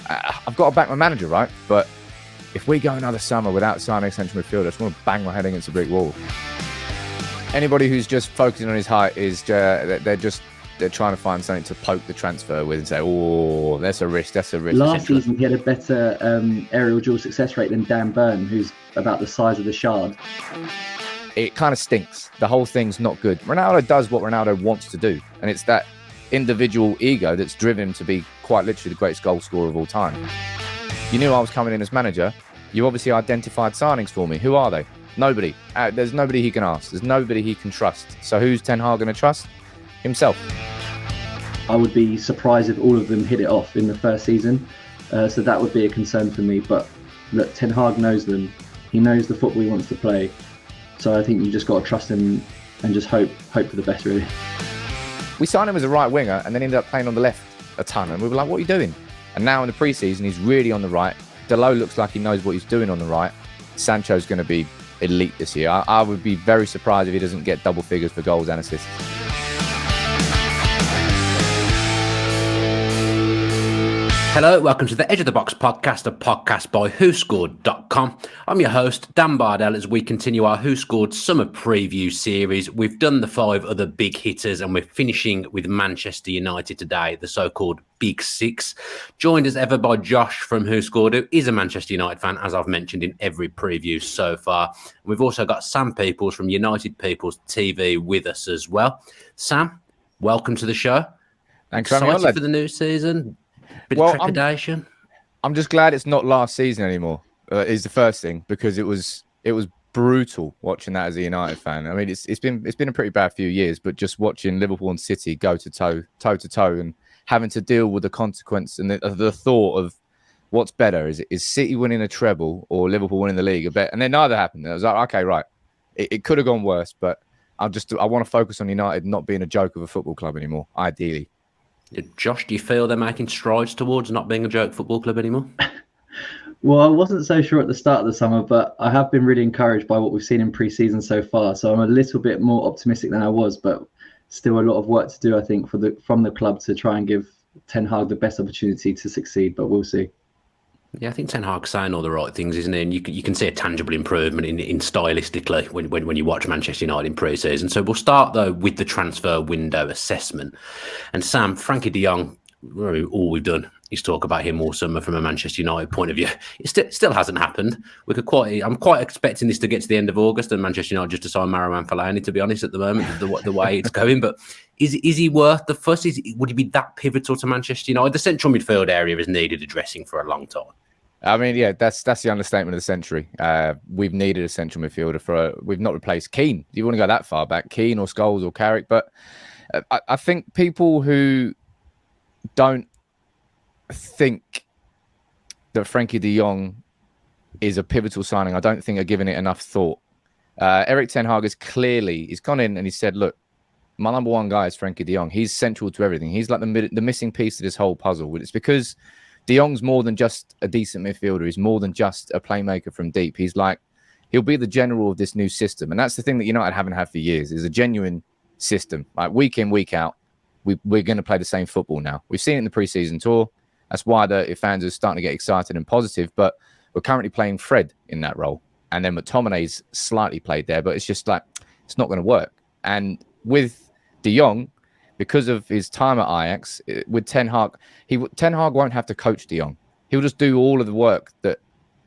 I've got to back my manager, right? But if we go another summer without signing a central midfielder, I just want to bang my head against a brick wall. Anybody who's just focusing on his height is they're trying to find something to poke the transfer with and say, oh, that's a risk. Last season, he had a better aerial dual success rate than Dan Burn, who's about the size of the Shard. It kind of stinks. The whole thing's not good. Ronaldo does what Ronaldo wants to do, and it's that individual ego that's driven him to be quite literally the greatest goal scorer of all time. You knew I was coming in as manager. You obviously identified signings for me. Who are they? Nobody. There's nobody he can ask. There's nobody he can trust. So who's Ten Hag going to trust? Himself. I would be surprised if all of them hit it off in the first season. So that would be a concern for me. But look, Ten Hag knows them. He knows the football he wants to play. So I think you just got to trust him and just hope for the best, really. We signed him as a right winger and then ended up playing on the left a ton. And we were like, what are you doing? And now in the pre-season, he's really on the right. Delo looks like he knows what he's doing on the right. Sancho's going to be elite this year. I would be very surprised if he doesn't get double figures for goals and assists. Hello, welcome to the Edge of the Box podcast, a podcast by WhoScored.com. I'm your host, Dan Bardell, as we continue our Who Scored summer preview series. We've done the 5 other big hitters and we're finishing with Manchester United today, the so-called Big Six. Joined as ever by Josh from Who Scored, who is a Manchester United fan, as I've mentioned in every preview so far. We've also got Sam Peoples from United Peoples TV with us as well. Sam, welcome to the show. Thanks, excited for the new season. Bit of trepidation. I'm just glad it's not last season anymore. Is the first thing, because it was brutal watching that as a United fan. I mean, it's been a pretty bad few years, but just watching Liverpool and City go toe to toe, and having to deal with the consequence and the thought of what's better, is City winning a treble or Liverpool winning the league? And then neither happened. I was like, okay, right, it could have gone worse, but I want to focus on United not being a joke of a football club anymore. Ideally. Josh, do you feel they're making strides towards not being a joke football club anymore? Well, I wasn't so sure at the start of the summer, but I have been really encouraged by what we've seen in pre-season so far. So I'm a little bit more optimistic than I was, but still a lot of work to do, I think, from the club to try and give Ten Hag the best opportunity to succeed, but we'll see. Yeah, I think Ten Hag's saying all the right things, isn't he? And you can see a tangible improvement in stylistically when you watch Manchester United in pre-season. So we'll start, though, with the transfer window assessment. And Sam, Frenkie de Jong, all we've done is talk about him all summer from a Manchester United point of view. It still hasn't happened. I'm quite expecting this to get to the end of August and Manchester United just to sign Marouane Fellaini, to be honest, at the moment, the way it's going. But is he worth the fuss? Would he be that pivotal to Manchester United? The central midfield area has needed addressing for a long time. I mean, yeah, that's the understatement of the century. We've needed a central midfielder we've not replaced Keane. Do you want to go that far back? Keane or Scholes or Carrick? But I think people who don't think that Frenkie de Jong is a pivotal signing, I don't think are giving it enough thought. Erik Ten Hag he's gone in and he said, look, my number one guy is Frenkie de Jong. He's central to everything. He's like the missing piece to this whole puzzle. It's because De Jong's more than just a decent midfielder. He's more than just a playmaker from deep. He'll be the general of this new system. And that's the thing that United haven't had for years, is a genuine system. Like week in, week out, we're going to play the same football now. We've seen it in the pre-season tour. That's why the fans are starting to get excited and positive. But we're currently playing Fred in that role. And then McTominay's slightly played there, but it's just like, it's not going to work. And with De Jong, because of his time at Ajax, with Ten Hag, Ten Hag won't have to coach De Jong. He'll just do all of the work that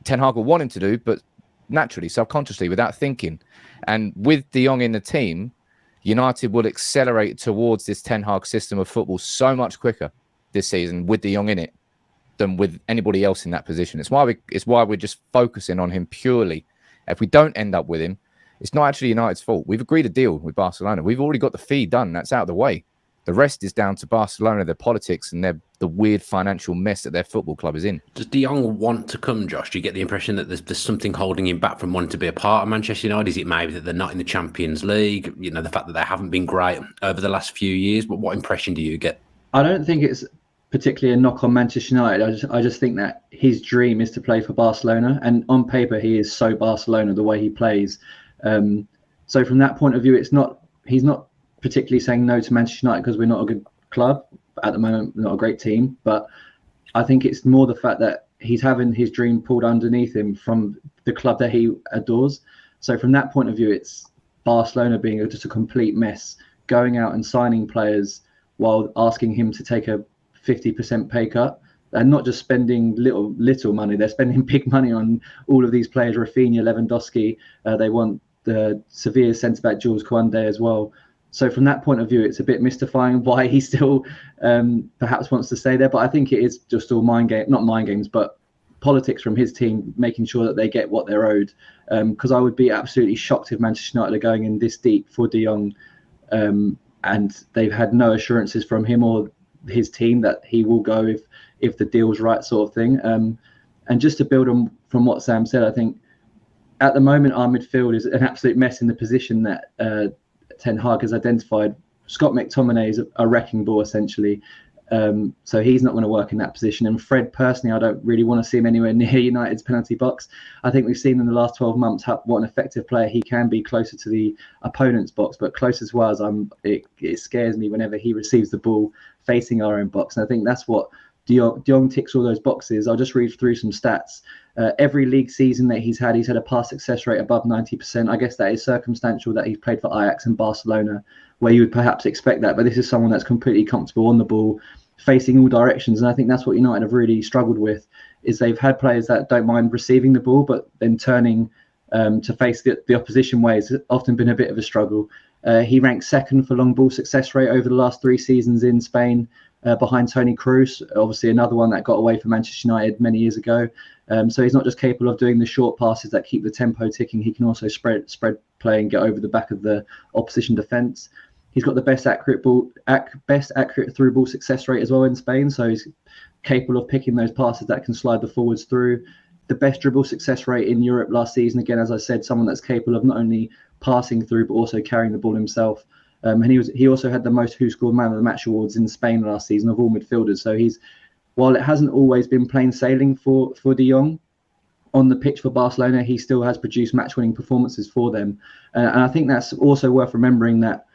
Ten Hag will want him to do, but naturally, subconsciously, without thinking. And with De Jong in the team, United will accelerate towards this Ten Hag system of football so much quicker this season with De Jong in it than with anybody else in that position. It's why we're just focusing on him purely. If we don't end up with him, it's not actually United's fault. We've agreed a deal with Barcelona. We've already got the fee done. That's out of the way. The rest is down to Barcelona, their politics, and the weird financial mess that their football club is in. Does De Jong want to come, Josh? Do you get the impression that there's something holding him back from wanting to be a part of Manchester United? Is it maybe that they're not in the Champions League? You know, the fact that they haven't been great over the last few years? But what impression do you get? I don't think it's particularly a knock on Manchester United. I just think that his dream is to play for Barcelona. And on paper, he is so Barcelona, the way he plays. So from that point of view, he's not particularly saying no to Manchester United because we're not a good club at the moment, not a great team, but I think it's more the fact that he's having his dream pulled underneath him from the club that he adores. So from that point of view, it's Barcelona being just a complete mess, going out and signing players while asking him to take a 50% pay cut, and not just spending little money. They're spending big money on all of these players: Rafinha, Lewandowski. They want the Sevilla centre back Jules Koundé as well. So from that point of view, it's a bit mystifying why he still perhaps wants to stay there. But I think it is just all not mind games, but politics from his team, making sure that they get what they're owed. Because I would be absolutely shocked if Manchester United are going in this deep for De Jong, and they've had no assurances from him or his team that he will go if the deal's right, sort of thing. And just to build on from what Sam said, I think at the moment our midfield is an absolute mess in the position that Ten Hag has identified. Scott McTominay is a wrecking ball, essentially. So he's not going to work in that position. And Fred, personally, I don't really want to see him anywhere near United's penalty box. I think we've seen in the last 12 months what an effective player he can be closer to the opponent's box. But close as well as it scares me whenever he receives the ball facing our own box. And I think that's what De Jong ticks all those boxes. I'll just read through some stats. Every league season that he's had a pass success rate above 90%. I guess that is circumstantial that he's played for Ajax and Barcelona, where you would perhaps expect that. But this is someone that's completely comfortable on the ball, facing all directions. And I think that's what United have really struggled with, is they've had players that don't mind receiving the ball, but then turning to face the opposition way has often been a bit of a struggle. He ranks second for long ball success rate over the last 3 seasons in Spain, behind Toni Kroos, obviously another one that got away from Manchester United many years ago. So he's not just capable of doing the short passes that keep the tempo ticking, he can also spread play and get over the back of the opposition defence. He's got the best accurate through ball success rate as well in Spain, so he's capable of picking those passes that can slide the forwards through. The best dribble success rate in Europe last season, again, as I said, someone that's capable of not only passing through but also carrying the ball himself. And he also had the most WhoScored Man of the Match awards in Spain last season of all midfielders. So while it hasn't always been plain sailing for De Jong on the pitch for Barcelona, he still has produced match-winning performances for them. And I think that's also worth remembering that,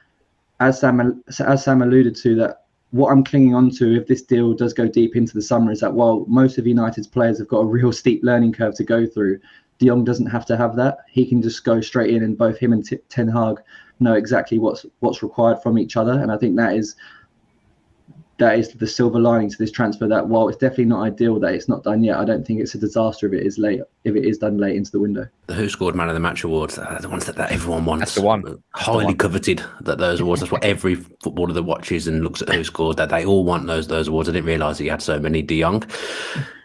as Sam alluded to, that what I'm clinging on to if this deal does go deep into the summer is that while most of United's players have got a real steep learning curve to go through, De Jong doesn't have to have that. He can just go straight in, and both him and Ten Hag know exactly what's required from each other. And I think that is the silver lining to this transfer, that while it's definitely not ideal that it's not done yet, I don't think it's a disaster if it is done late into the window. The WhoScored Man of the Match awards are the ones that everyone wants. That's the one. Highly coveted, that those awards. That's what every footballer that watches and looks at WhoScored, that they all want those awards. I didn't realise he had so many. De Jong.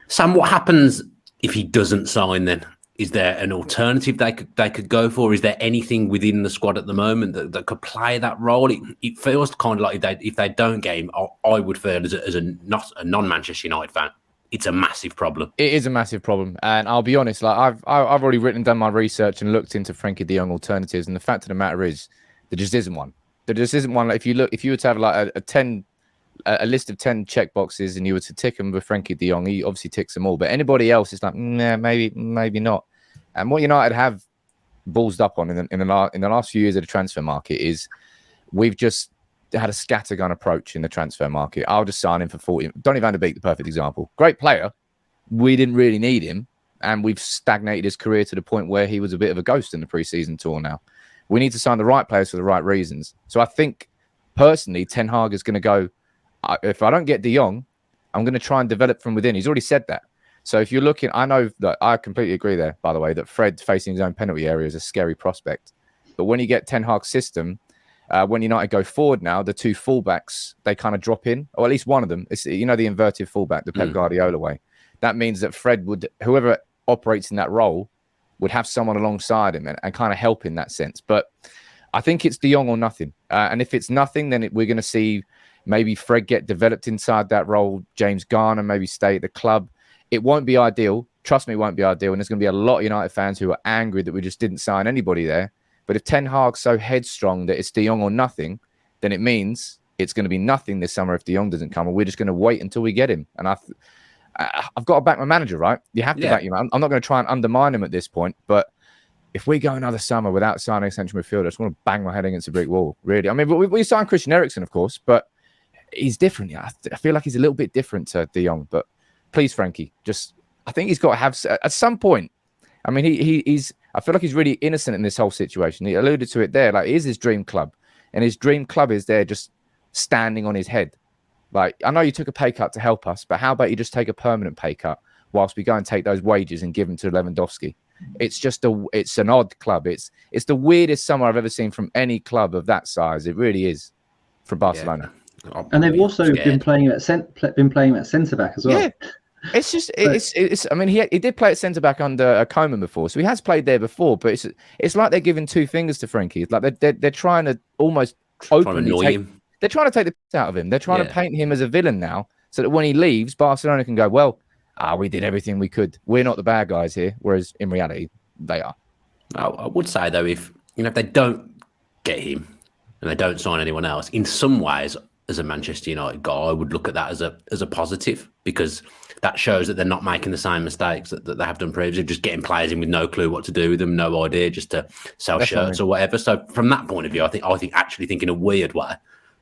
Sam, what happens if he doesn't sign then? Is there an alternative they could go for? Is there anything within the squad at the moment that could play that role? It feels kind of like if they don't get him, I would feel as a non-Manchester United fan, it's a massive problem. It is a massive problem, and I'll be honest. Like I've already done my research and looked into Frenkie de Jong alternatives, and the fact of the matter is, there just isn't one. There just isn't one. Like if you were to have like a list of 10 check boxes and you were to tick them with Frenkie de Jong, he obviously ticks them all. But anybody else is like, nah, maybe not. And what United have ballsed up on in the last few years of the transfer market is we've just had a scattergun approach in the transfer market. I'll just sign him for 40. Donny van de Beek, the perfect example. Great player. We didn't really need him. And we've stagnated his career to the point where he was a bit of a ghost in the preseason tour now. We need to sign the right players for the right reasons. So I think, personally, Ten Hag is going to go, if I don't get De Jong, I'm going to try and develop from within. He's already said that. So if you're looking, I know that I completely agree there, by the way, that Fred facing his own penalty area is a scary prospect. But when you get Ten Hag's system, when United go forward now, the 2 fullbacks, they kind of drop in, or at least one of them. It's, the inverted fullback, the Pep Guardiola way. That means that Fred whoever operates in that role, would have someone alongside him and kind of help in that sense. But I think it's De Jong or nothing. And if it's nothing, then we're going to see maybe Fred get developed inside that role. James Garner maybe stay at the club. It won't be ideal. Trust me, it won't be ideal. And there's going to be a lot of United fans who are angry that we just didn't sign anybody there. But if Ten Hag's so headstrong that it's De Jong or nothing, then it means it's going to be nothing this summer if De Jong doesn't come. And we're just going to wait until we get him. And I've got to back my manager, right? You have to back your man. I'm not going to try and undermine him at this point. But if we go another summer without signing a central midfielder, I just want to bang my head against a brick wall, really. I mean, we signed Christian Eriksen, of course, but he's different. I feel like he's a little bit different to De Jong. But please, Frenkie, I think he's got to have at some point. I mean, he's. I feel like he's really innocent in this whole situation. He alluded to it there. Like, it is his dream club, and his dream club is there, just standing on his head. Like, I know you took a pay cut to help us, but how about you just take a permanent pay cut whilst we go and take those wages and give them to Lewandowski? It's an odd club. It's the weirdest summer I've ever seen from any club of that size. It really is, from Barcelona. Yeah. And they've also been playing at centre back as well. Yeah. It's just it's. I mean, he did play at centre back under Koeman before, so he has played there before. But it's like they're giving two fingers to Frenkie. It's like they're trying to almost openly annoy him. They're trying to take the piss out of him. They're trying to paint him as a villain now, so that when he leaves, Barcelona can go, well, we did everything we could. We're not the bad guys here, whereas in reality, they are. I would say though, if they don't get him and they don't sign anyone else, in some ways, as a Manchester United guy, I would look at that as a positive, because that shows that they're not making the same mistakes that they have done previously, just getting players in with no clue what to do with them, no idea, just to sell shirts or whatever. So from that point of view, I think actually think in a weird way,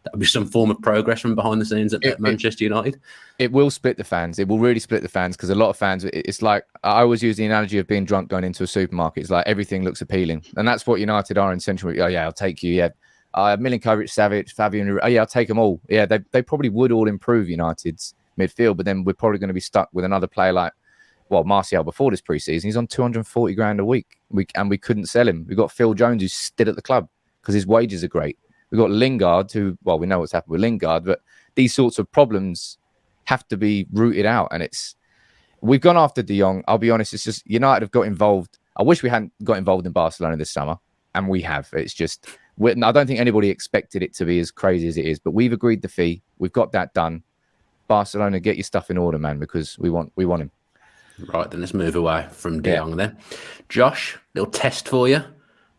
that would be some form of progress from behind the scenes at Manchester United. It will split the fans. It will really split the fans, because a lot of fans, it's like, I always use the analogy of being drunk going into a supermarket. It's like everything looks appealing. And that's what United are in Central. Oh, yeah, I'll take you. Yeah. Milinkovic, Savic, Fabian. Oh, yeah, I'll take them all. Yeah, they probably would all improve United's midfield, but then we're probably going to be stuck with another player like, Martial before this preseason. He's on 240 grand a week. We couldn't sell him. We've got Phil Jones, who's still at the club because his wages are great. We've got Lingard, who, we know what's happened with Lingard, but these sorts of problems have to be rooted out. And we've gone after De Jong. I'll be honest, it's just United have got involved. I wish we hadn't got involved in Barcelona this summer, and we have. It's just, I don't think anybody expected it to be as crazy as it is, but we've agreed the fee. We've got that done. Barcelona, get your stuff in order, man, because we want him. Right, then let's move away from De Jong then. Josh, little test for you.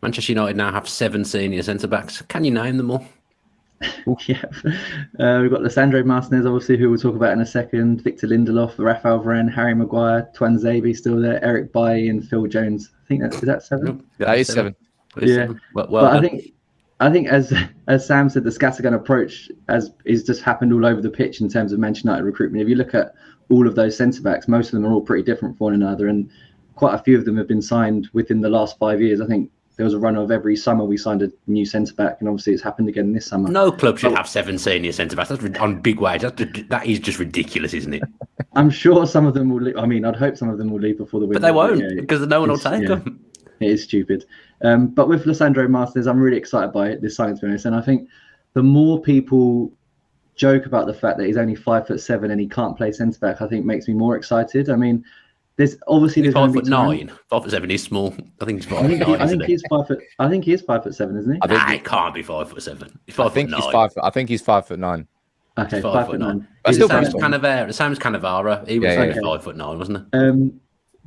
Manchester United now have 7 senior centre-backs. Can you name them all? Yeah. We've got Lisandro Martinez, obviously, who we'll talk about in a second. Victor Lindelof, Rafael Varane, Harry Maguire, Tuanzebe still there, Erik Bailly and Phil Jones. I think is that 7? That is 7. Yeah. Well I think as Sam said, the scattergun approach is just happened all over the pitch in terms of Manchester United recruitment. If you look at all of those centre-backs, most of them are all pretty different from one another, and quite a few of them have been signed within the last 5 years. I think there was a run of every summer we signed a new centre-back, and obviously it's happened again this summer. No club should have 7 senior centre-backs. That's on big wage. That is just ridiculous, isn't it? I'm sure some of them will leave. I mean, I'd hope some of them will leave before the window. But they won't, because no one will take them. It is stupid. But with Lisandro Martinez, I'm really excited by this signing, to be honest. And I think the more people joke about the fact that he's only 5'7" and he can't play centre-back, I think makes me more excited. I mean, there's 5'9". 5'7" is small. I think he's 5'9". I think he's 5 foot. I think he is 5'7", isn't he? It can't be 5'7". He's 5'9". I think he's 5'9". Okay, 5'9". The same as Cannavaro. He was 5'9", wasn't he?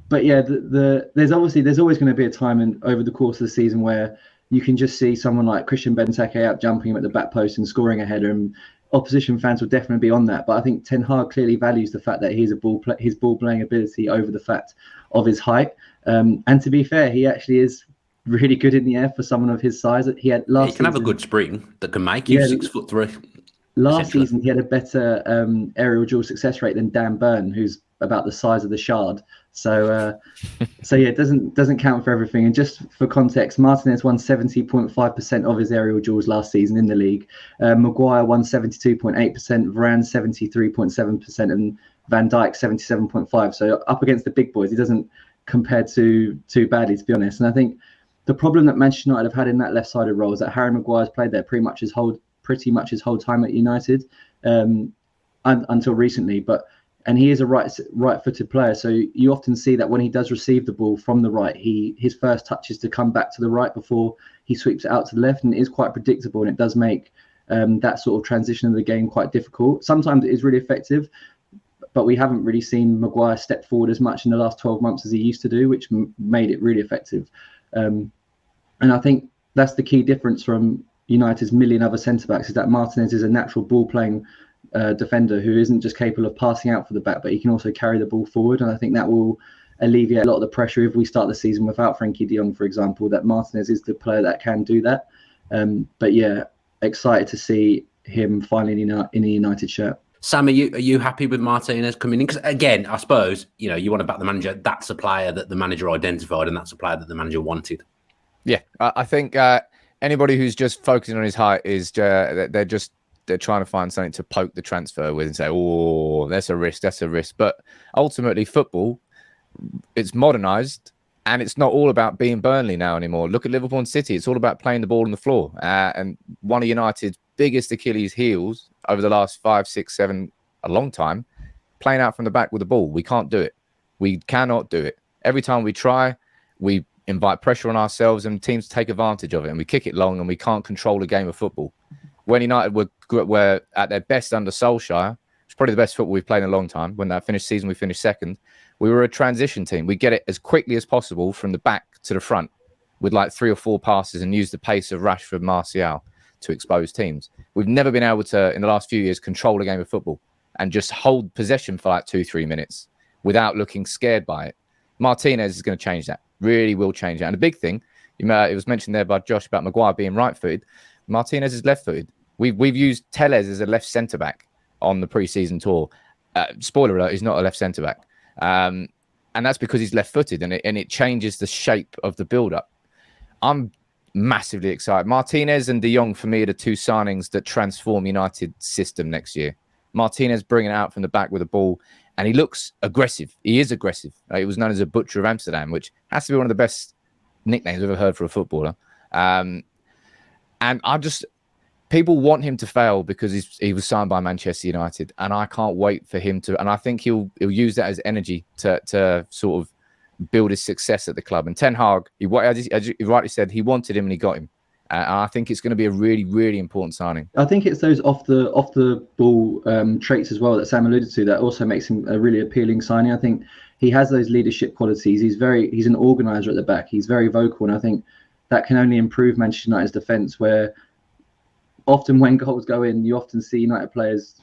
But yeah, there's always going to be a time over the course of the season where you can just see someone like Christian Benteke out jumping him at the back post and scoring a header, and opposition fans will definitely be on that. But I think Ten Hag clearly values the fact that his ball playing ability over the fact of his height. And to be fair, he actually is really good in the air for someone of his size. He can have a good spring that can make you 6'3". Last season, he had a better aerial duel success rate than Dan Burn, who's about the size of the Shard. So yeah, it doesn't count for everything. And just for context, Martinez won 70.5% of his aerial duels last season in the league. Maguire won 72.8%, Varane 73.7%, and Van Dijk 77.5%. So up against the big boys, he doesn't compare too badly, to be honest. And I think the problem that Manchester United have had in that left-sided role is that Harry Maguire's played there pretty much his whole time at United until recently, and he is a right-footed player, so you often see that when he does receive the ball from the right, his first touch is to come back to the right before he sweeps it out to the left, and it is quite predictable, and it does make that sort of transition of the game quite difficult. Sometimes it is really effective, but we haven't really seen Maguire step forward as much in the last 12 months as he used to do, which made it really effective. And I think that's the key difference from United's million other centre-backs, is that Martinez is a natural ball-playing defender who isn't just capable of passing out for the back, but he can also carry the ball forward. And I think that will alleviate a lot of the pressure if we start the season without Frenkie de Jong, for example, that Martinez is the player that can do that. But yeah, excited to see him finally in a United shirt. Sam, are you happy with Martinez coming in? Because again, I suppose, you want to back the manager. That's a player that the manager identified, and that's a player that the manager wanted. Yeah, I think anybody who's just focusing on his height is they're trying to find something to poke the transfer with and say, oh, that's a risk. But ultimately, football, it's modernized, and it's not all about being Burnley now anymore. Look at Liverpool and City. It's all about playing the ball on the floor. And one of United's biggest Achilles heels over the last 5, 6, 7, a long time, playing out from the back with the ball. We can't do it. We cannot do it. Every time we try, we invite pressure on ourselves and teams take advantage of it, and we kick it long, and we can't control a game of football. When United were at their best under Solskjaer, it's probably the best football we've played in a long time. When that finished season, we finished second. We were a transition team. We get it as quickly as possible from the back to the front with like 3 or 4 passes and use the pace of Rashford, Martial to expose teams. We've never been able to, in the last few years, control a game of football and just hold possession for like 2-3 minutes without looking scared by it. Martinez is going to change that. Really will change that. And the big thing, it was mentioned there by Josh about Maguire being right-footed. Martinez is left-footed. We've used Tellez as a left centre-back on the pre-season tour. Spoiler alert, he's not a left centre-back. And that's because he's left-footed, and it changes the shape of the build-up. I'm massively excited. Martinez and De Jong, for me, are the 2 signings that transform United's system next year. Martinez bringing it out from the back with the ball, and he looks aggressive. He is aggressive. He was known as a Butcher of Amsterdam, which has to be one of the best nicknames I've ever heard for a footballer. And people want him to fail because he was signed by Manchester United, and I can't wait for him to. And I think he'll use that as energy to sort of build his success at the club. And Ten Hag, as you rightly said, he wanted him and he got him. And I think it's going to be a really, really important signing. I think it's those off the ball traits as well that Sam alluded to that also makes him a really appealing signing. I think he has those leadership qualities. He's an organizer at the back. He's very vocal, and I think that can only improve Manchester United's defence, where often when goals go in, you often see United players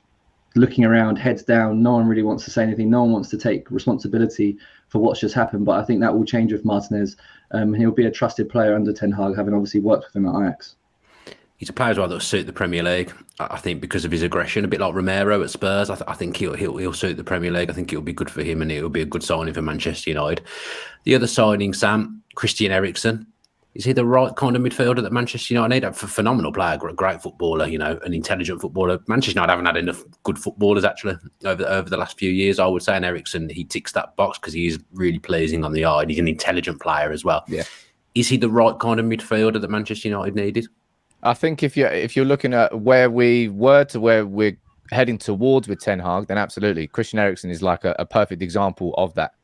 looking around, heads down. No one really wants to say anything. No one wants to take responsibility for what's just happened. But I think that will change with Martinez. He'll be a trusted player under Ten Hag, having obviously worked with him at Ajax. He's a player as well that will suit the Premier League. I think because of his aggression, a bit like Romero at Spurs. I think he'll suit the Premier League. I think it'll be good for him, and it'll be a good signing for Manchester United. The other signing, Sam, Christian Eriksen. Is he the right kind of midfielder that Manchester United need? A phenomenal player, great footballer, an intelligent footballer. Manchester United haven't had enough good footballers, actually, over the last few years, I would say. And Eriksen, he ticks that box because he is really pleasing on the eye. And he's an intelligent player as well. Yeah. Is he the right kind of midfielder that Manchester United needed? I think if you're looking at where we were to where we're heading towards with Ten Hag, then absolutely. Christian Eriksen is like a perfect example of that.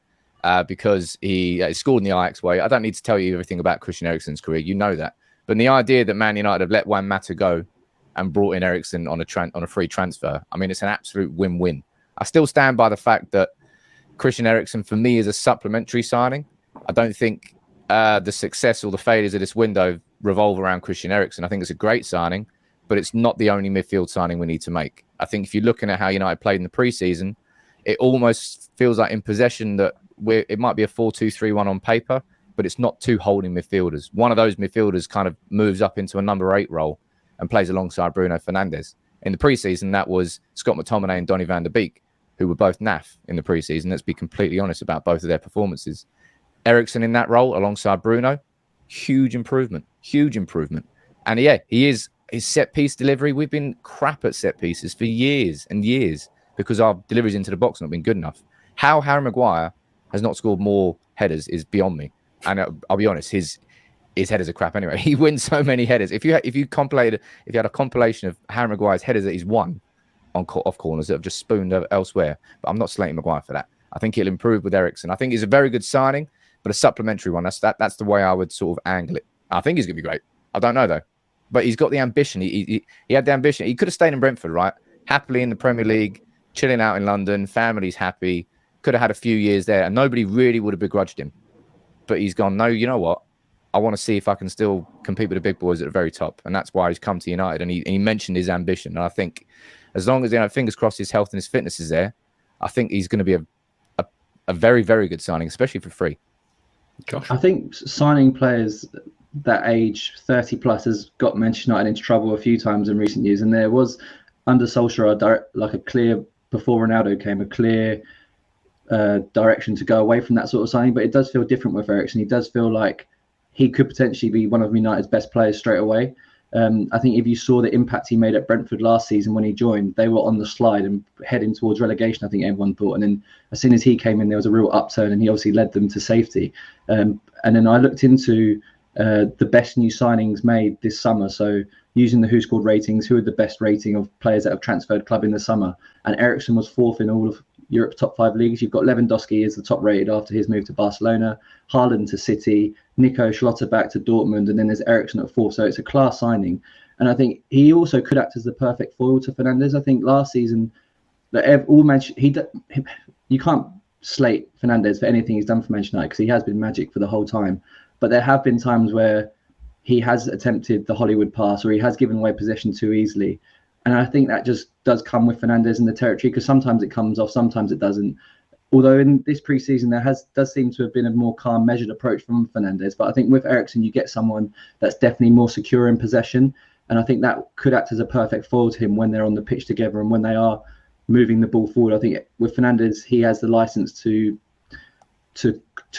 Because he scored in the Ajax way. I don't need to tell you everything about Christian Eriksen's career. You know that. But the idea that Man United have let Juan Mata go and brought in Eriksen on a free transfer, I mean, it's an absolute win-win. I still stand by the fact that Christian Eriksen, for me, is a supplementary signing. I don't think the success or the failures of this window revolve around Christian Eriksen. I think it's a great signing, but it's not the only midfield signing we need to make. I think if you're looking at how United played in the pre-season, it almost feels like in possession that it might be a 4-2-3-1 on paper, but it's not 2 holding midfielders. One of those midfielders kind of moves up into a number 8 role and plays alongside Bruno Fernandes. In the preseason, that was Scott McTominay and Donny van der Beek, who were both naff in the preseason. Let's be completely honest about both of their performances. Eriksen in that role alongside Bruno, huge improvement. And yeah, his set piece delivery. We've been crap at set pieces for years and years because our deliveries into the box have not been good enough. How Harry Maguire has not scored more headers is beyond me. And I'll be honest, his headers are crap anyway. He wins so many headers. If you had a compilation of Harry Maguire's headers that he's won off corners that have just spooned elsewhere, but I'm not slating Maguire for that. I think he'll improve with Eriksen. I think he's a very good signing, but a supplementary one. That's the way I would sort of angle it. I think he's going to be great. I don't know though, but he's got the ambition. He had the ambition. He could have stayed in Brentford, right? Happily in the Premier League, chilling out in London. Family's happy. Could have had a few years there and nobody really would have begrudged him. But he's gone, no, you know what? I want to see if I can still compete with the big boys at the very top. And that's why he's come to United. And he mentioned his ambition. And I think as long as, fingers crossed, his health and his fitness is there, I think he's going to be a very, very good signing, especially for free. Josh? I think signing players that age 30 plus has got Manchester United into trouble a few times in recent years. And there was under Solskjaer, like a clear, before Ronaldo came, a clear direction to go away from that sort of signing. But it does feel different with Eriksen. He does feel like he could potentially be one of United's best players straight away. I think if you saw the impact he made at Brentford last season when he joined, they were on the slide and heading towards relegation, I think everyone thought. And then as soon as he came in, there was a real upturn, and he obviously led them to safety. And then I looked into the best new signings made this summer. So using the WhoScored ratings, who are the best rating of players that have transferred club in the summer? And Eriksen was fourth in all of Europe's top 5 leagues. You've got Lewandowski is the top rated after his move to Barcelona, Haaland to City, Nico Schlotterbeck to Dortmund, and then there's Eriksen at 4th. So it's a class signing. And I think he also could act as the perfect foil to Fernandes. I think last season, you can't slate Fernandes for anything he's done for Manchester United because he has been magic for the whole time. But there have been times where he has attempted the Hollywood pass, or he has given away possession too easily. And I think that just does come with Fernandes in the territory, because sometimes it comes off, sometimes it doesn't. Although in this preseason, does seem to have been a more calm, measured approach from Fernandes. But I think with Eriksen, you get someone that's definitely more secure in possession. And I think that could act as a perfect foil to him when they're on the pitch together and when they are moving the ball forward. I think with Fernandes, he has the license to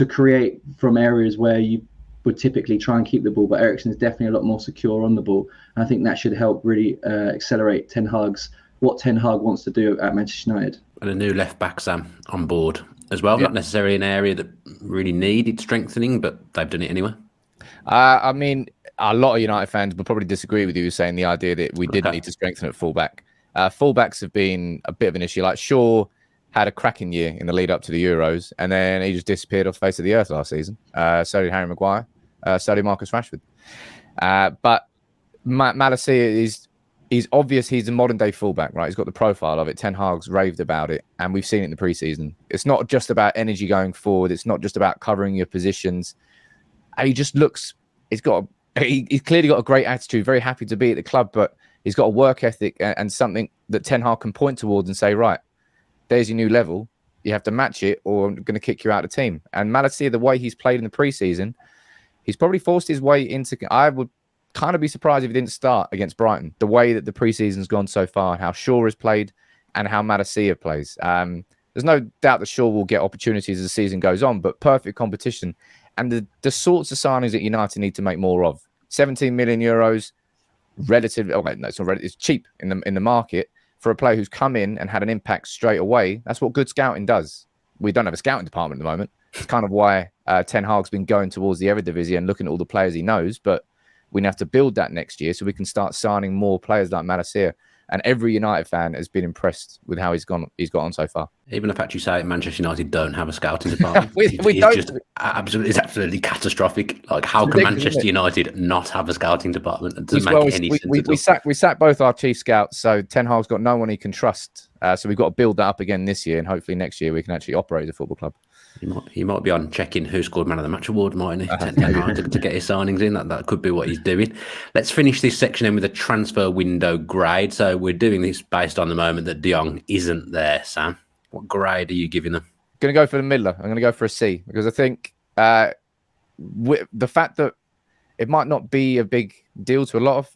create from areas where you would typically try and keep the ball, but Eriksen is definitely a lot more secure on the ball. And I think that should help really accelerate what Ten Hag wants to do at Manchester United. And a new left back, Sam, on board as well. Not necessarily an area that really needed strengthening, but they've done it anyway. I mean, a lot of United fans would probably disagree with you saying the idea that we did need to strengthen at fullback. Fullbacks have been a bit of an issue. Like Shaw had a cracking year in the lead up to the Euros, and then he just disappeared off the face of the earth last season. So did Harry Maguire. So did Marcus Rashford. But Malacia he's obvious. He's a modern day fullback, right? He's got the profile of it. Ten Hag's raved about it, and we've seen it in the preseason. It's not just about energy going forward. It's not just about covering your positions. He just looks. He's clearly got a great attitude. Very happy to be at the club, but he's got a work ethic and something that Ten Hag can point towards and say, right, there's your new level. You have to match it, or I'm going to kick you out of the team. And Malacia, the way he's played in the preseason, he's probably forced his way into. I would kind of be surprised if he didn't start against Brighton. The way that the preseason's gone so far, how Shaw has played, and how Malacia plays. There's no doubt that Shaw will get opportunities as the season goes on, but perfect competition. And the sorts of signings that United need to make more of. 17 million euros, relatively. Oh wait, no, it's not relative. It's cheap in the market for a player who's come in and had an impact straight away. That's what good scouting does. We don't have a scouting department at the moment. It's kind of why Ten Hag's been going towards the Eredivisie and looking at all the players he knows. But we have to build that next year so we can start signing more players like Malacia. And every United fan has been impressed with how he's got on so far. Even the fact you say Manchester United don't have a scouting department, it's absolutely catastrophic. Like, how can Manchester United not have a scouting department? It doesn't make any sense. We sacked both our chief scouts, so Ten Hag's got no one he can trust. So we've got to build that up again this year, and hopefully next year we can actually operate as a football club. He might be on checking who scored Man of the Match award, mightn't he? to get his signings in. That could be what he's doing. Let's finish this section then with a transfer window grade. So we're doing this based on the moment that De Jong isn't there, Sam. What grade are you giving them? I'm going to go for the middler. I'm going to go for a C, because I think the fact that it might not be a big deal to a lot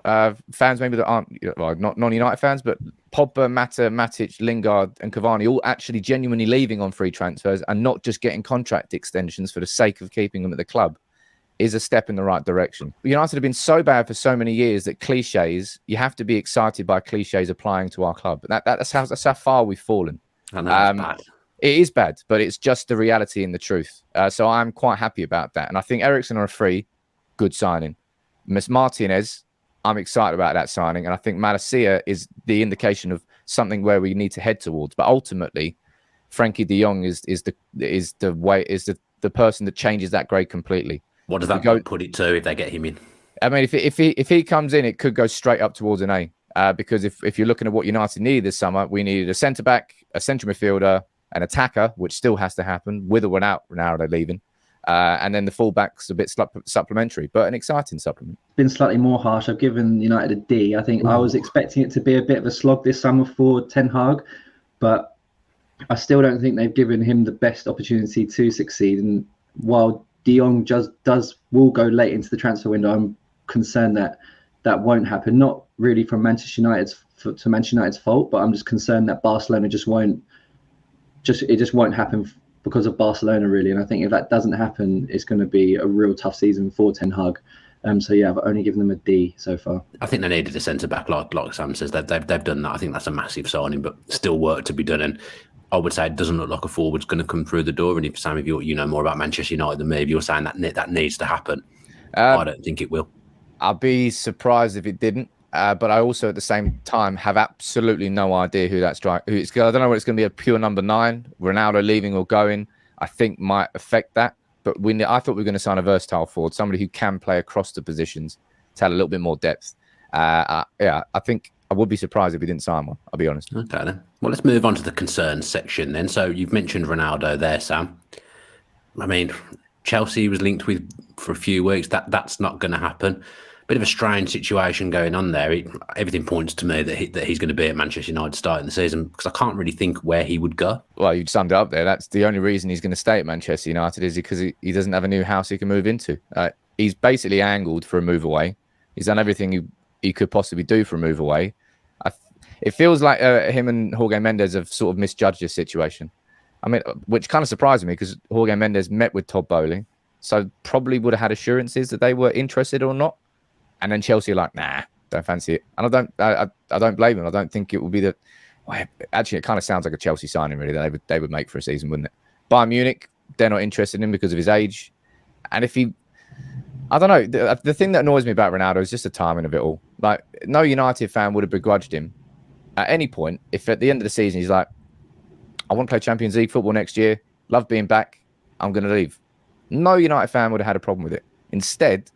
of fans, maybe that aren't, well, not non-United fans, but Pogba, Mata, Matic, Lingard and Cavani all actually genuinely leaving on free transfers and not just getting contract extensions for the sake of keeping them at the club is a step in the right direction. United have been so bad for so many years that you have to be excited by cliches applying to our club. That's how far we've fallen. I know it's bad. It is bad, but it's just the reality and the truth. So I'm quite happy about that. And I think Eriksen are a free, good signing. Miss Martinez, I'm excited about that signing. And I think Malacia is the indication of something where we need to head towards. But ultimately, Frenkie de Jong is the person that changes that grade completely. What does that put it to if they get him in? I mean, if he comes in, it could go straight up towards an A. Because if you're looking at what United needed this summer, we needed a centre-back, a central midfielder, an attacker, which still has to happen, with or without Ronaldo leaving. And then the fullback's a bit supplementary, but an exciting supplement. Been slightly more harsh. I've given United a D. I think I was expecting it to be a bit of a slog this summer for Ten Hag, but I still don't think they've given him the best opportunity to succeed. And while De Jong will go late into the transfer window, I'm concerned that won't happen. Not really from Manchester United's to Manchester United's fault, but I'm just concerned that Barcelona just won't happen because of Barcelona, really. And I think if that doesn't happen, it's going to be a real tough season for Ten Hag. So yeah, I've only given them a D so far. I think they needed a centre back, like Sam says. They've done that. I think that's a massive signing, but still work to be done. And I would say it doesn't look like a forward's going to come through the door. And if Sam, if you know more about Manchester United than me, if you're saying that needs to happen, I don't think it will. I'd be surprised if it didn't. But I also, at the same time, have absolutely no idea who that striker. I don't know whether it's going to be a pure number 9, Ronaldo leaving or going. I think might affect that. But I thought we were going to sign a versatile forward, somebody who can play across the positions to have a little bit more depth. I think I would be surprised if we didn't sign one. I'll be honest. Okay, then. Well, let's move on to the concerns section then. So you've mentioned Ronaldo there, Sam. I mean, Chelsea was linked with for a few weeks. That's not going to happen. Bit of a strange situation going on there. Everything points to me that he's going to be at Manchester United starting the season, because I can't really think where he would go. Well, you summed it up there. That's the only reason he's going to stay at Manchester United is because he doesn't have a new house he can move into. He's basically angled for a move away. He's done everything he could possibly do for a move away. It feels like him and Jorge Mendes have sort of misjudged this situation. I mean, which kind of surprised me because Jorge Mendes met with Todd Bowley, so probably would have had assurances that they were interested or not. And then Chelsea are like, nah, don't fancy it. And I don't blame them. I don't think it would be actually, it kind of sounds like a Chelsea signing, really, that they would make for a season, wouldn't it? Bayern Munich, they're not interested in him because of his age. And I don't know, the thing that annoys me about Ronaldo is just the timing of it all. Like, no United fan would have begrudged him at any point if at the end of the season he's like, I want to play Champions League football next year, love being back, I'm going to leave. No United fan would have had a problem with it. Instead,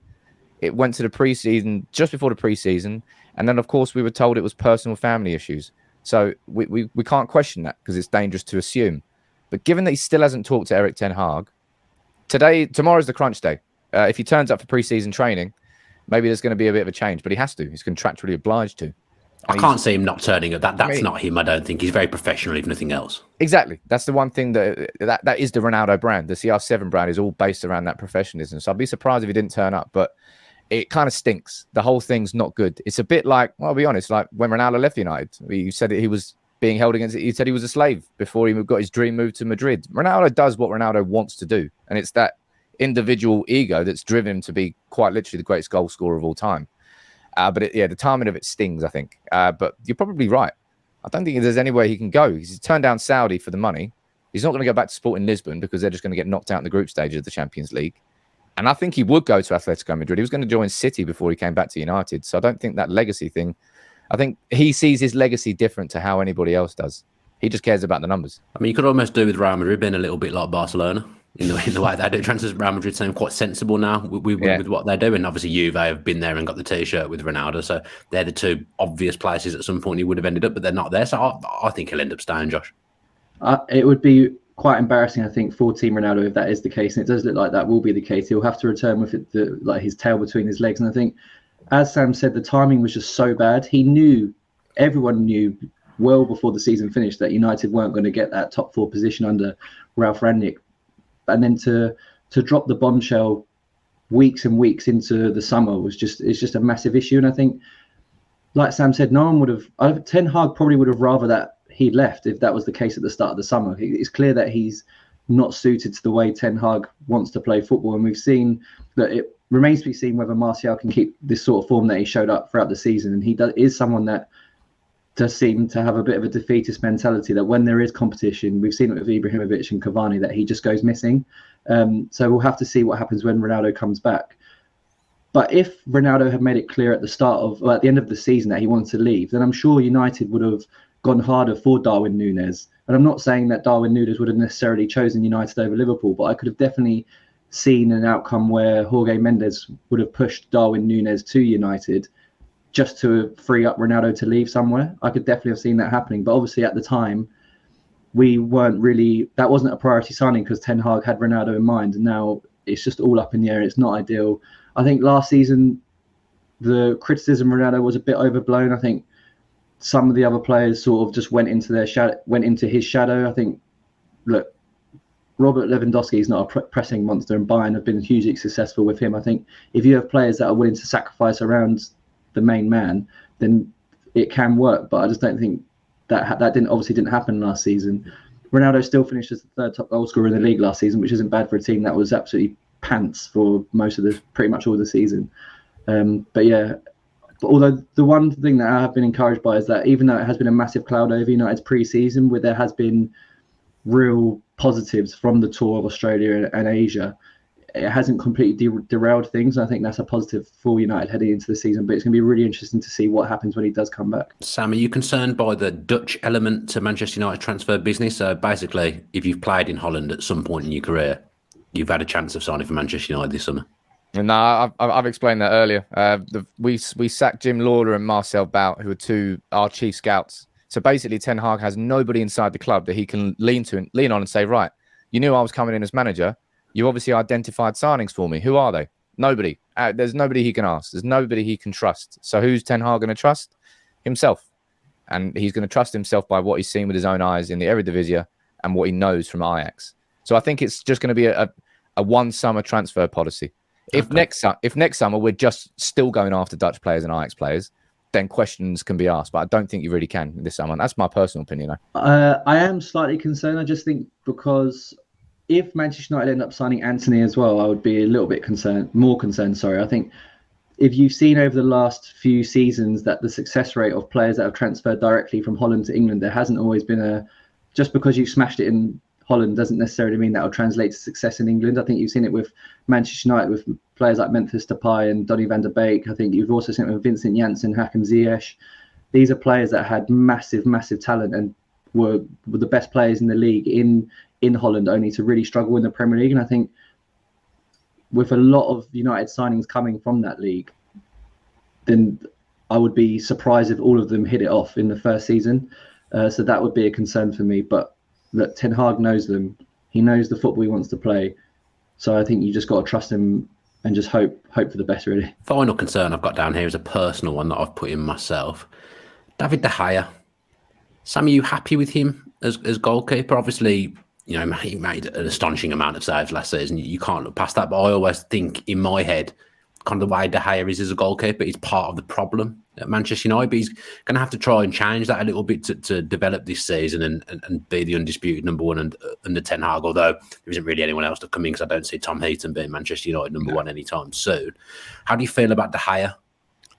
it went to the preseason, just before the preseason, and then, of course, we were told it was personal family issues. So we can't question that because it's dangerous to assume. But given that he still hasn't talked to Erik Ten Hag, tomorrow's the crunch day. If he turns up for preseason training, maybe there's going to be a bit of a change, but he has to. He's contractually obliged to. I can't see him not turning up. That's not him, I don't think. He's very professional, if nothing else. Exactly. That's the one thing that is the Ronaldo brand. The CR7 brand is all based around that professionalism. So I'd be surprised if he didn't turn up. But it kind of stinks. The whole thing's not good. It's a bit like, well, I'll be honest, like when Ronaldo left United, he said that he was being held against it. He said he was a slave before he got his dream move to Madrid. Ronaldo does what Ronaldo wants to do. And it's that individual ego that's driven him to be quite literally the greatest goal scorer of all time. But the timing of it stings, I think. But you're probably right. I don't think there's anywhere he can go. He's turned down Saudi for the money. He's not going to go back to Sporting Lisbon because they're just going to get knocked out in the group stage of the Champions League. And I think he would go to Atletico Madrid. He was going to join City before he came back to United. So I don't think that legacy thing, I think he sees his legacy different to how anybody else does. He just cares about the numbers. I mean, you could almost do with Real Madrid being a little bit like Barcelona in the way they do transfers. Real Madrid seem quite sensible now with what they're doing. Obviously, Juve have been there and got the T-shirt with Ronaldo. So they're the two obvious places at some point he would have ended up, but they're not there. So I think he'll end up staying, Josh. It would be quite embarrassing, I think, for Team Ronaldo if that is the case, and it does look like that will be the case. He'll have to return with his tail between his legs, and I think, as Sam said, the timing was just so bad. Everyone knew well before the season finished that United weren't going to get that top 4 position under Ralf Rangnick, and then to drop the bombshell weeks and weeks into the summer it's just a massive issue. And I think, like Sam said, Ten Hag probably would have rather that he left if that was the case at the start of the summer. It's clear that he's not suited to the way Ten Hag wants to play football, and we've seen that it remains to be seen whether Martial can keep this sort of form that he showed up throughout the season. And he is someone that does seem to have a bit of a defeatist mentality, that when there is competition, we've seen it with Ibrahimovic and Cavani, that he just goes missing. So we'll have to see what happens when Ronaldo comes back. But if Ronaldo had made it clear at the end of the season that he wanted to leave, then I'm sure United would have gone harder for Darwin Núñez. And I'm not saying that Darwin Núñez would have necessarily chosen United over Liverpool, but I could have definitely seen an outcome where Jorge Mendes would have pushed Darwin Núñez to United just to free up Ronaldo to leave somewhere. I could definitely have seen that happening. But obviously at the time, that wasn't a priority signing because Ten Hag had Ronaldo in mind. And now it's just all up in the air. It's not ideal. I think last season, the criticism of Ronaldo was a bit overblown. I think some of the other players sort of just went into his shadow. I think, look, Robert Lewandowski is not a pressing monster, and Bayern have been hugely successful with him. I think if you have players that are willing to sacrifice around the main man, then it can work. But I just don't think that didn't happen last season. Ronaldo still finished as the third top goal scorer in the league last season, which isn't bad for a team that was absolutely pants for pretty much all the season. But although the one thing that I have been encouraged by is that even though it has been a massive cloud over United's pre-season, where there has been real positives from the tour of Australia and Asia, it hasn't completely derailed things. I think that's a positive for United heading into the season, but it's going to be really interesting to see what happens when he does come back. Sam, are you concerned by the Dutch element to Manchester United transfer business? So basically, if you've played in Holland at some point in your career, you've had a chance of signing for Manchester United this summer. No, I've explained that earlier. We sacked Jim Lawler and Marcel Bout, who are our chief scouts. So basically, Ten Hag has nobody inside the club that he can lean on and say, right, you knew I was coming in as manager. You obviously identified signings for me. Who are they? Nobody. There's nobody he can ask. There's nobody he can trust. So who's Ten Hag going to trust? Himself. And he's going to trust himself by what he's seen with his own eyes in the Eredivisie and what he knows from Ajax. So I think it's just going to be a one summer transfer policy. If next summer we're just still going after Dutch players and Ajax players, then questions can be asked. But I don't think you really can this summer. That's my personal opinion. I am slightly concerned. I just think because if Manchester United end up signing Antony as well, I would be a little bit more concerned. I think if you've seen over the last few seasons that the success rate of players that have transferred directly from Holland to England, there hasn't always been just because you smashed it in Holland doesn't necessarily mean that will translate to success in England. I think you've seen it with Manchester United with players like Memphis Depay and Donny van der Beek. I think you've also seen it with Vincent Janssen, Hakim Ziyech. These are players that had massive talent and were the best players in the league in Holland, only to really struggle in the Premier League. And I think with a lot of United signings coming from that league, then I would be surprised if all of them hit it off in the first season. So that would be a concern for me. But look, Ten Hag knows them. He knows the football he wants to play. So I think you just got to trust him and just hope for the best, really. Final concern I've got down here is a personal one that I've put in myself. David De Gea. Sam, are you happy with him as goalkeeper? Obviously, you know, he made an astonishing amount of saves last season. You can't look past that. But I always think in my head, kind of the way De Gea is as a goalkeeper is part of the problem at Manchester United. But he's going to have to try and change that a little bit to develop this season and be the undisputed number one under Ten Hag. Although there isn't really anyone else to come in because I don't see Tom Heaton being Manchester United number one anytime soon. How do you feel about De Gea?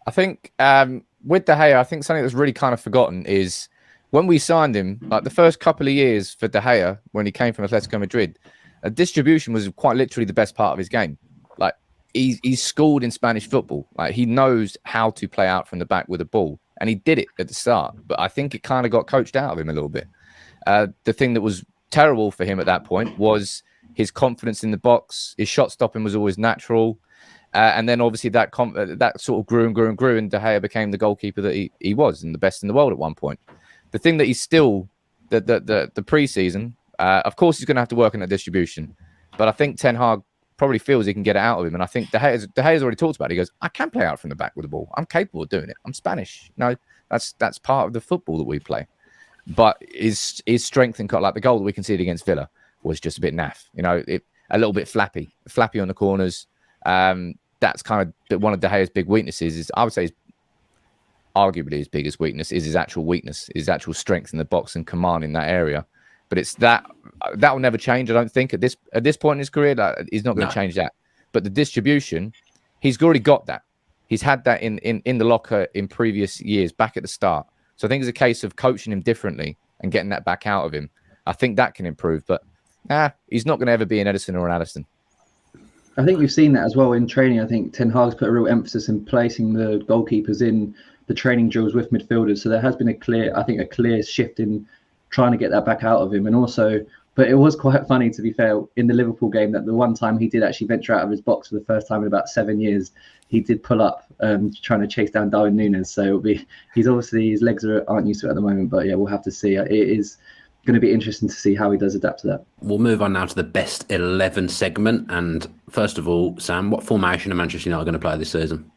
I think with De Gea, I think something that's really kind of forgotten is when we signed him, like the first couple of years for De Gea, when he came from Atletico Madrid, distribution was quite literally the best part of his game. Like he's schooled in Spanish football. Like he knows how to play out from the back with a ball, and he did it at the start. But I think it kind of got coached out of him a little bit. The thing that was terrible for him at that point was his confidence in the box. His shot stopping was always natural. And then obviously that sort of grew and grew and grew, and De Gea became the goalkeeper that he was and the best in the world at one point. The thing that he's still the pre-season, of course, he's going to have to work on that distribution. But I think Ten Hag probably feels he can get it out of him. And I think De Gea's already talked about it. He goes, I can play out from the back with the ball. I'm capable of doing it. I'm Spanish. No, that's part of the football that we play. But his strength and like the goal that we conceded against Villa was just a bit naff. You know, a little bit flappy on the corners. That's kind of one of De Gea's big weaknesses. Is I would say arguably his biggest weakness is his actual strength in the box and command in that area. But it's that will never change. I don't think at this point in his career, he's not going to change that. But the distribution, he's already got that. He's had that in the locker in previous years, back at the start. So I think it's a case of coaching him differently and getting that back out of him. I think that can improve. But he's not going to ever be an Edison or an Addison. I think you've seen that as well in training. I think Ten Hag's put a real emphasis in placing the goalkeepers in the training drills with midfielders. So there has been a clear shift in trying to get that back out of him. And also, but it was quite funny, to be fair, in the Liverpool game, that the one time he did actually venture out of his box for the first time in about 7 years, he did pull up trying to chase down Darwin Núñez. So he's obviously, his legs aren't used to it at the moment, but yeah, we'll have to see. It is going to be interesting to see how he does adapt to that. We'll move on now to the best 11 segment. And first of all, Sam, what formation are Manchester United going to play this season?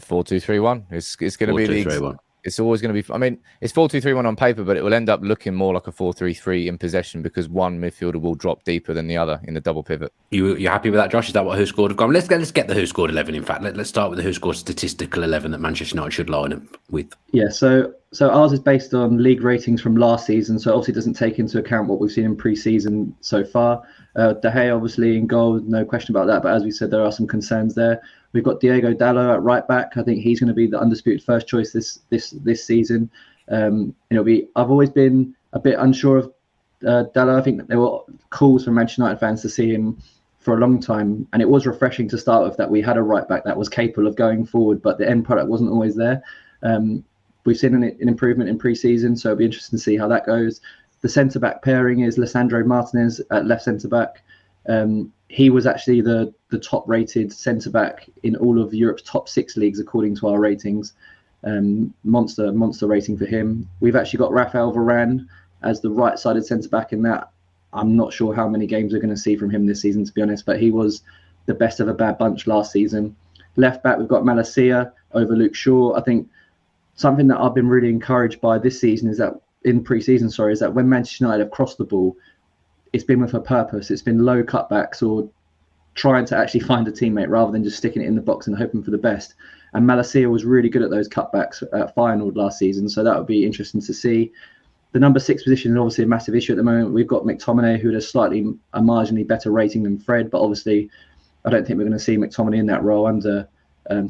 4-2-3-1. It's going to be It's always going to be. I mean, it's 4-2-3-1 on paper, but it will end up looking more like a 4-3-3 in possession because one midfielder will drop deeper than the other in the double pivot. You happy with that, Josh? Is that what WhoScored.com? Let's get the WhoScored 11. In fact, let's start with the WhoScored statistical 11 that Manchester United should line up with. Yeah, so ours is based on league ratings from last season, so obviously doesn't take into account what we've seen in pre-season so far. De Gea obviously in goal, no question about that. But as we said, there are some concerns there. We've got Diego Dallo at right back. I think he's going to be the undisputed first choice this season. I've always been a bit unsure of Dallo. I think that there were calls from Manchester United fans to see him for a long time, and it was refreshing to start with that we had a right back that was capable of going forward, but the end product wasn't always there. We've seen an improvement in pre-season, so it'll be interesting to see how that goes. The centre-back pairing is Lisandro Martinez at left centre-back. He was actually the top-rated centre-back in all of Europe's top 6 leagues, according to our ratings. Monster rating for him. We've actually got Raphael Varane as the right-sided centre-back in that. I'm not sure how many games we're going to see from him this season, to be honest, but he was the best of a bad bunch last season. Left back, we've got Malacia over Luke Shaw. I think something that I've been really encouraged by this season is that when Manchester United have crossed the ball, it's been with a purpose. It's been low cutbacks or trying to actually find a teammate rather than just sticking it in the box and hoping for the best. And Malacia was really good at those cutbacks at Feyenoord last season, so that would be interesting to see. The number 6 position is obviously a massive issue at the moment. We've got McTominay, who has a marginally better rating than Fred, but obviously I don't think we're going to see McTominay in that role under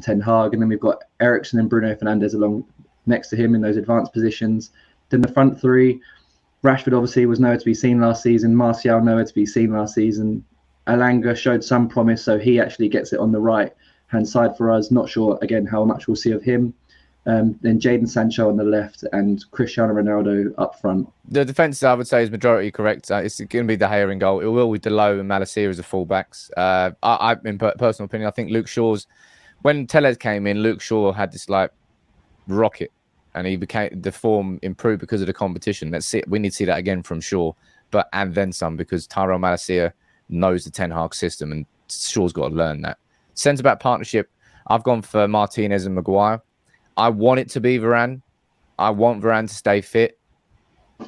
Ten Hag. And then we've got Eriksen and Bruno Fernandes along next to him in those advanced positions. Then the front 3, Rashford obviously was nowhere to be seen last season. Martial nowhere to be seen last season. Alanga showed some promise, so he actually gets it on the right-hand side for us. Not sure, again, how much we'll see of him. Then Jadon Sancho on the left and Cristiano Ronaldo up front. The defence, I would say, is majority correct. It's going to be De Gea in goal. It will be Dalot and Malacia as the fullbacks. In personal opinion, I think Luke Shaw's... When Tellez came in, Luke Shaw had this rocket, and the form improved because of the competition. We need to see that again from Shaw, and then some, because Tyrell Malacia knows the Ten Hag system, and Shaw's got to learn that. Centre-back partnership, I've gone for Martinez and Maguire. I want it to be Varane. I want Varane to stay fit.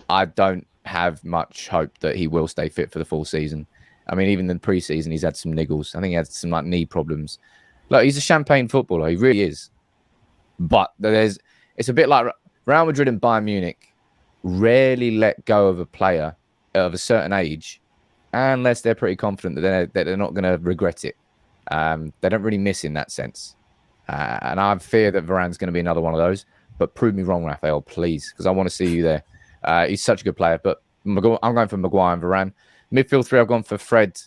I don't have much hope that he will stay fit for the full season. I mean, even in the pre-season, he's had some niggles. I think he had some knee problems. Look, he's a champagne footballer. He really is. But it's a bit like Real Madrid and Bayern Munich rarely let go of a player of a certain age unless they're pretty confident that they're not going to regret it. They don't really miss in that sense. And I fear that Varane's going to be another one of those. But prove me wrong, Raphael, please, because I want to see you there. He's such a good player. But I'm going for Maguire and Varane. Midfield 3, I've gone for Fred,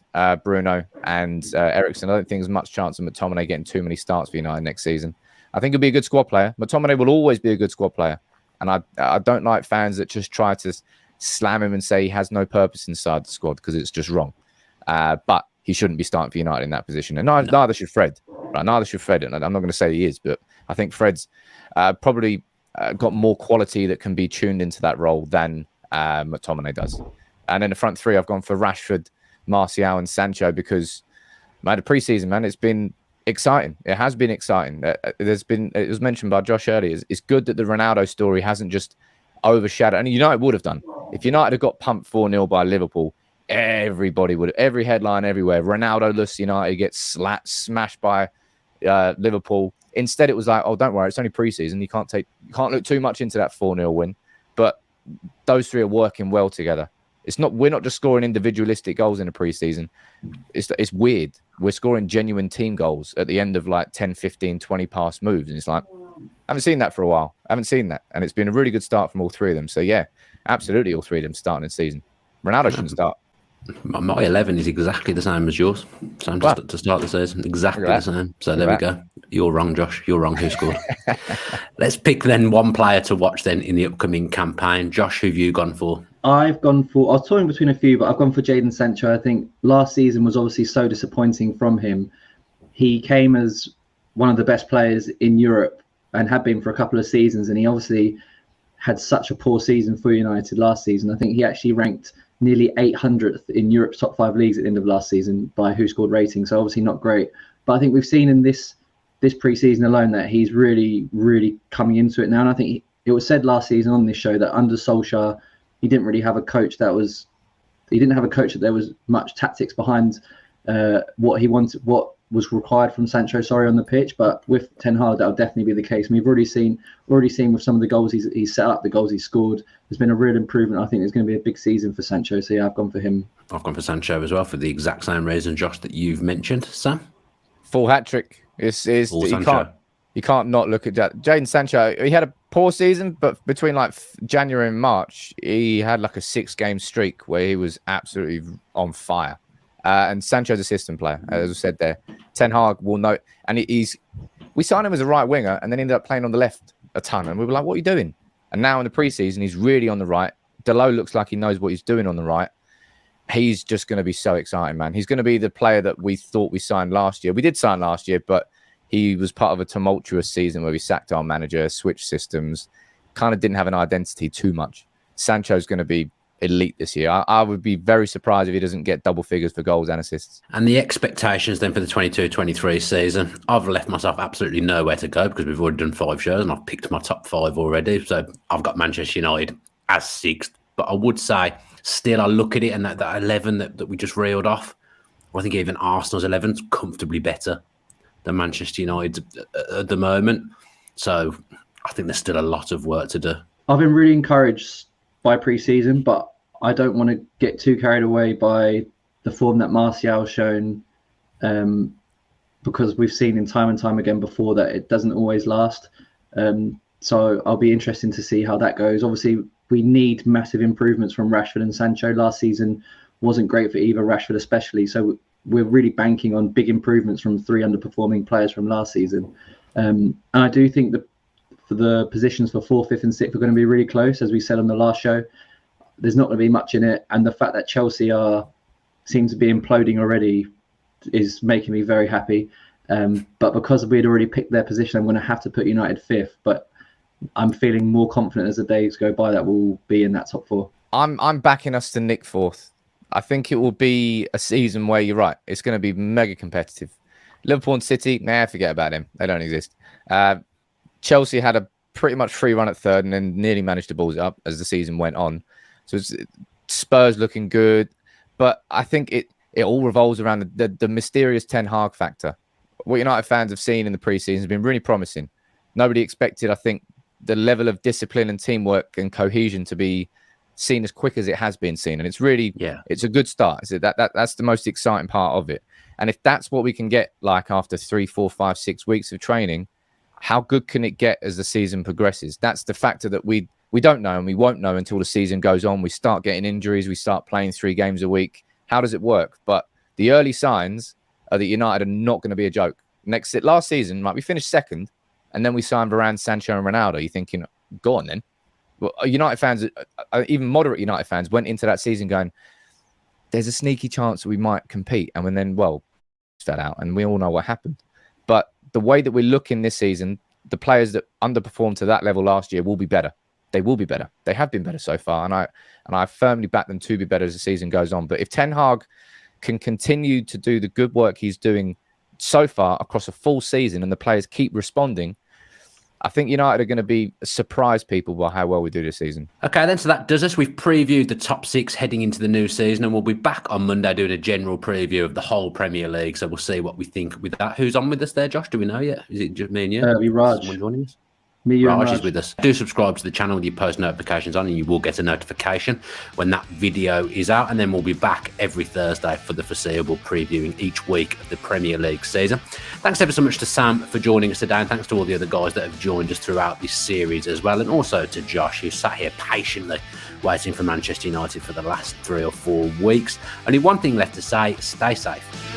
Bruno, and Eriksen. I don't think there's much chance of McTominay getting too many starts for United next season. I think he'll be a good squad player. McTominay will always be a good squad player. And I don't like fans that just try to slam him and say he has no purpose inside the squad, because it's just wrong. But he shouldn't be starting for United in that position. And neither should Fred. Right? Neither should Fred. And I'm not going to say he is, but I think Fred's probably got more quality that can be tuned into that role than McTominay does. And in the front 3, I've gone for Rashford, Martial, and Sancho because, man, the pre-season, man, it's been exciting. It has been exciting. It was mentioned by Josh earlier. It's good that the Ronaldo story hasn't just overshadowed. And United would have done. If United had got pumped 4-0 by Liverpool, everybody would have. Every headline everywhere. Ronaldo-less United gets smashed by Liverpool. Instead, it was like, oh, don't worry, it's only pre-season. You can't look too much into that 4-0 win. But those 3 are working well together. We're not just scoring individualistic goals in the preseason. It's weird. We're scoring genuine team goals at the end of 10, 15, 20 pass moves. And it's like, I haven't seen that for a while. I haven't seen that. And it's been a really good start from all 3 of them. So yeah, absolutely all 3 of them starting the season. Ronaldo shouldn't start. My 11 is exactly the same as yours. Same to start the season. Exactly the same. So there we go. You're wrong, Josh. You're wrong. Who scored? Let's pick then one player to watch then in the upcoming campaign. Josh, who've you gone for? I was toying between a few, but I've gone for Jadon Sancho. I think last season was obviously so disappointing from him. He came as one of the best players in Europe and had been for a couple of seasons, and he obviously had such a poor season for United last season. I think he actually ranked nearly 800th in Europe's top 5 leagues at the end of last season by WhoScored rating, so obviously not great. But I think we've seen in this pre-season alone that he's really, really coming into it now, and I think it was said last season on this show that under Solskjaer, he didn't really have a coach that there was much tactics behind what he wanted, what was required from Sancho, on the pitch. But with Ten Hag, that'll definitely be the case. And we've already seen with some of the goals he's set up, the goals he's scored. There's been a real improvement. I think there's going to be a big season for Sancho. So yeah, I've gone for him. I've gone for Sancho as well for the exact same reason, Josh, that you've mentioned. Sam, full hat trick. You can't not look at that. Jadon Sancho. He had a poor season, but between like January and March, he had like a 6-game streak where he was absolutely on fire. And Sancho's a system player, as I said there. Ten Hag will know, and we signed him as a right winger, and then ended up playing on the left a ton. And we were like, "What are you doing?" And now in the preseason, he's really on the right. Dalot looks like he knows what he's doing on the right. He's just going to be so exciting, man. He's going to be the player that we thought we signed last year. We did sign last year, but he was part of a tumultuous season where we sacked our manager, switched systems, kind of didn't have an identity too much. Sancho's going to be elite this year. I would be very surprised if he doesn't get double figures for goals and assists. And the expectations then for the 22-23 season, I've left myself absolutely nowhere to go because we've already done 5 shows and I've picked my top 5 already. So I've got Manchester United as 6th. But I would say still I look at it and that 11 that we just reeled off, I think even Arsenal's 11 is comfortably better than Manchester United at the moment. So I think there's still a lot of work to do. I've been really encouraged by pre-season, but I don't want to get too carried away by the form that Martial's shown, because we've seen in time and time again before that it doesn't always last. So I'll be interested to see how that goes. Obviously, we need massive improvements from Rashford and Sancho. Last season wasn't great for either, Rashford especially. So we're really banking on big improvements from 3 underperforming players from last season. And I do think that for the positions for 4th, 5th and 6th are going to be really close, as we said on the last show. There's not going to be much in it. And the fact that Chelsea seem to be imploding already is making me very happy. But because we'd already picked their position, I'm going to have to put United 5th. But I'm feeling more confident as the days go by that we'll be in that top 4. I'm backing us to nick 4th. I think it will be a season where you're right. It's going to be mega competitive. Liverpool and City, forget about them. They don't exist. Chelsea had a pretty much free run at 3rd and then nearly managed to balls it up as the season went on. So Spurs looking good. But I think it all revolves around the mysterious Ten Hag factor. What United fans have seen in the preseason has been really promising. Nobody expected, I think, the level of discipline and teamwork and cohesion to be seen as quick as it has been seen. And it's really, it's a good start. That's the most exciting part of it. And if that's what we can get like after 3, 4, 5, 6 weeks of training, how good can it get as the season progresses? That's the factor that we don't know, and we won't know until the season goes on. We start getting injuries. We start playing 3 games a week. How does it work? But the early signs are that United are not going to be a joke. Last season, we finished 2nd, and then we signed Varane, Sancho, and Ronaldo. You're thinking, go on then. Well, United fans, even moderate United fans, went into that season going, there's a sneaky chance that we might compete. And then, fell out, and we all know what happened. But the way that we're looking this season, the players that underperformed to that level last year will be better. They will be better. They have been better so far, and I firmly back them to be better as the season goes on. But if Ten Hag can continue to do the good work he's doing so far across a full season and the players keep responding, I think United are going to be surprise people by how well we do this season. Okay, then, so that does us. We've previewed the top 6 heading into the new season, and we'll be back on Monday doing a general preview of the whole Premier League. So we'll see what we think with that. Who's on with us there, Josh? Do we know yet? Is it just me and you? It'll be Raj. Someone joining us? Me, you, Raj is with us. Do subscribe to the channel with your post notifications on, and you will get a notification when that video is out. And then we'll be back every Thursday for the foreseeable, previewing each week of the Premier League season. Thanks ever so much to Sam for joining us today, and thanks to all the other guys that have joined us throughout this series as well, and also to Josh, who sat here patiently waiting for Manchester United for the last 3 or 4 weeks. Only one thing left to say: stay safe.